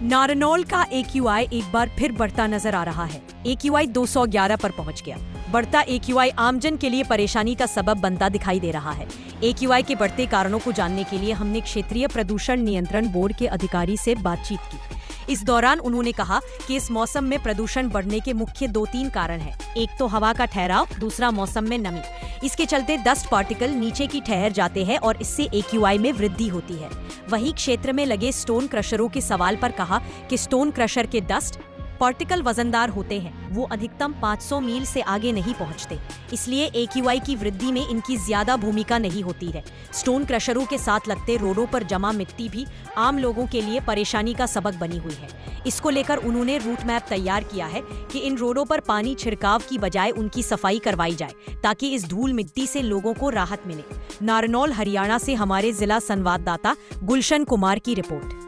नारनौल का AQI एक बार फिर बढ़ता नजर आ रहा है। AQI 211 पर पहुंच गया। बढ़ता AQI आमजन के लिए परेशानी का सबब बनता दिखाई दे रहा है। AQI के बढ़ते कारणों को जानने के लिए हमने क्षेत्रीय प्रदूषण नियंत्रण बोर्ड के अधिकारी से बातचीत की। इस दौरान उन्होंने कहा कि इस मौसम में प्रदूषण बढ़ने के मुख्य 2-3 कारण हैं। एक तो हवा का ठहराव, दूसरा मौसम में नमी। इसके चलते डस्ट पार्टिकल नीचे की ठहर जाते हैं और इससे AQI में वृद्धि होती है। वहीं क्षेत्र में लगे स्टोन क्रशरों के सवाल पर कहा कि स्टोन क्रशर के डस्ट पार्टिकल वजनदार होते हैं, वो अधिकतम 500 मील से आगे नहीं पहुंचते, इसलिए AQI की वृद्धि में इनकी ज्यादा भूमिका नहीं होती है। स्टोन क्रशरों के साथ लगते रोडों पर जमा मिट्टी भी आम लोगों के लिए परेशानी का सबक बनी हुई है। इसको लेकर उन्होंने रूट मैप तैयार किया है कि इन रोडों पर पानी छिड़काव की बजाय उनकी सफाई करवाई जाए, ताकि इस धूल मिट्टी से लोगों को राहत मिले। नारनौल, हरियाणा से हमारे जिला संवाददाता गुलशन कुमार की रिपोर्ट।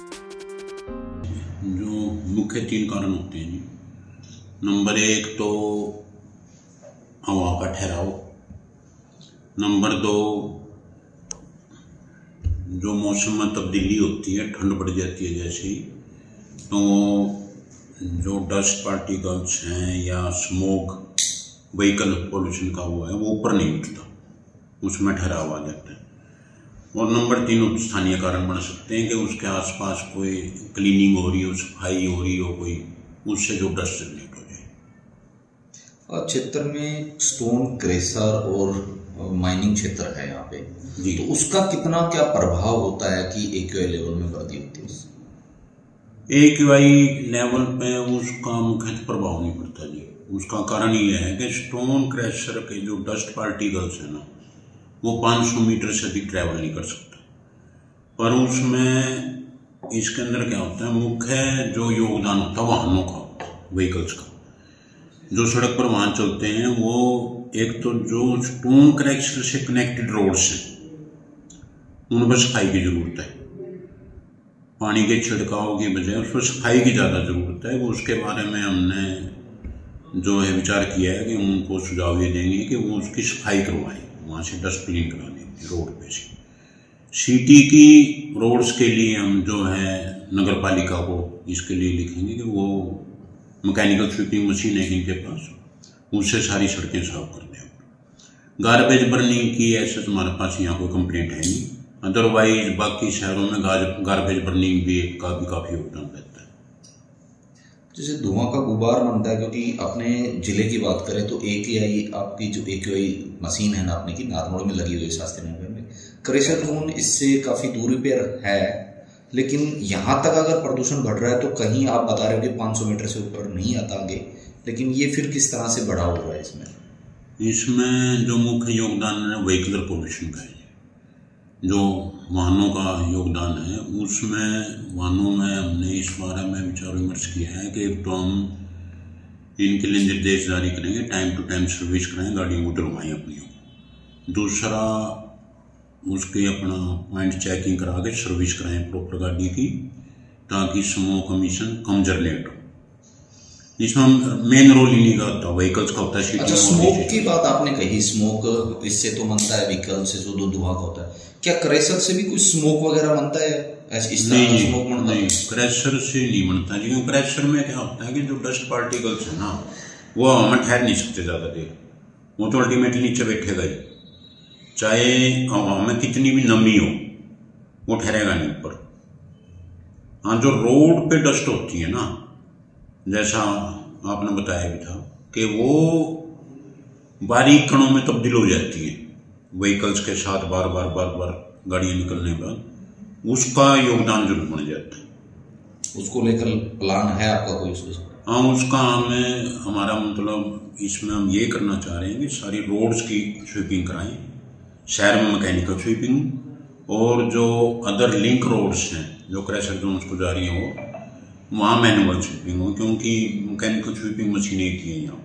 जो मुख्य 3 कारण होते हैं जी। नंबर 1 तो हवा का ठहराव। नंबर 2 जो मौसम में तब्दीली होती है, ठंड बढ़ जाती है जैसे ही, तो जो डस्ट पार्टिकल्स हैं या स्मोक व्हीकल पोल्यूशन का हुआ है वो ऊपर नहीं उठता, उसमें ठहराव आ जाता है। और नंबर 3 स्थानीय कारण बन सकते हैं कि उसके आसपास कोई क्लीनिंग हो रही हो, सफाई हो रही हो कोई, उससे जो डस्ट जनरेट हो जाए। क्षेत्र में स्टोन क्रशर और माइनिंग क्षेत्र है यहाँ पे जी, तो उसका कितना क्या प्रभाव होता है कि AQI लेवल में वृद्धि होती है? AQI लेवल पे उसका मुख्य प्रभाव नहीं पड़ता जी। उसका कारण ये है कि स्टोन क्रशर के जो डस्ट पार्टिकल्स है ना, वो 500 मीटर से अधिक ट्रैवल नहीं कर सकता। पर उसमें इसके अंदर क्या होता है, मुख्य जो योगदान होता है वाहनों का, व्हीकल्स का, जो सड़क पर वाहन चलते हैं, वो एक तो जो स्टोन क्रशर से कनेक्टेड रोड्स हैं उन पर सफाई की जरूरत है। पानी के छिड़काव की बजाय उस पर सफाई की ज़्यादा जरूरत है। वो उसके बारे में हमने जो है विचार किया है कि उनको सुझाव ये देंगे कि वो उसकी सफाई करवाएं, वहाँ से डस्ट क्लीन करा देंगे रोड पे से। सिटी की रोड्स के लिए हम जो है नगर पालिका को इसके लिए लिखेंगे कि वो मैकेनिकल स्वीपिंग मशीन है इनके पास, उससे सारी सड़कें साफ कर दें। गार्बेज बर्निंग की ऐसे हमारे पास यहाँ कोई कंप्लेंट है नहीं। अदरवाइज बाकी शहरों में गार्बेज बर्निंग भी काफ़ी योगदान रहता है। जैसे धुआं का गुबार बनता है, क्योंकि अपने जिले की बात करें तो AQI, आपकी जो AQI मशीन है ना अपने की नारनौल में लगी हुई है शास्त्री नगर में, क्रशर जोन इससे काफ़ी दूरी पर है, लेकिन यहाँ तक अगर प्रदूषण बढ़ रहा है तो कहीं आप बता रहे हो कि 500 मीटर से ऊपर नहीं आता आगे, लेकिन ये फिर किस तरह से बढ़ा हुआ है इसमें जो मुख्य योगदान है व्हीकलर पोल्यूशन का है। जो वाहनों का योगदान है उसमें वाहनों में हमने इस बारे में विचार विमर्श किया है कि एक तो हम इनके लिए निर्देश जारी करेंगे, टाइम टू टाइम सर्विस कराएं, गाड़ियों को डलवाएं अपनी। दूसरा उसके अपना पॉइंट चेकिंग करा के सर्विस कराएं प्रॉपर गाड़ी की, ताकि स्मोक कमीशन कम जनरेट हो। इसमें मेन रोल इन्हीं का होता है, व्हीकल्स का होता है। अच्छा, स्मोक की बात आपने कही, स्मोक इससे तो बनता है व्हीकल से जो धुआं का होता है, क्या क्रशर से भी कुछ स्मोक वगैरह बनता है? नहीं, क्रशर से नहीं बनता जी। क्रशर में क्या होता है कि जो डस्ट पार्टिकल्स है ना, वो हवा में ठहर नहीं सकते ज्यादा देर, वो तो अल्टीमेटली नीचे बैठेगा ही, चाहे हवा में कितनी भी नमी हो वो ठहरेगा नहीं ऊपर। हाँ, जो रोड पे डस्ट होती है ना, जैसा आपने बताया भी था कि वो बारीक कणों में तब्दील हो जाती है व्हीकल्स के साथ, बार बार गाड़ियां निकलने के बाद, उसका योगदान जरूर बढ़ जाता है। उसको लेकर प्लान है आपका कोई? हाँ, उसका हमारा मतलब इसमें हम ये करना चाह रहे हैं कि सारी रोड्स की स्वीपिंग कराएं, शहर में मैकेनिकल स्वीपिंग, और जो अदर लिंक रोड्स हैं जो क्रशर जोन्स को जा रही हैं वो वहाँ मैनुअल स्वीपिंग हो, क्योंकि मैकेनिकल स्वीपिंग मशीनें ही है यहाँ।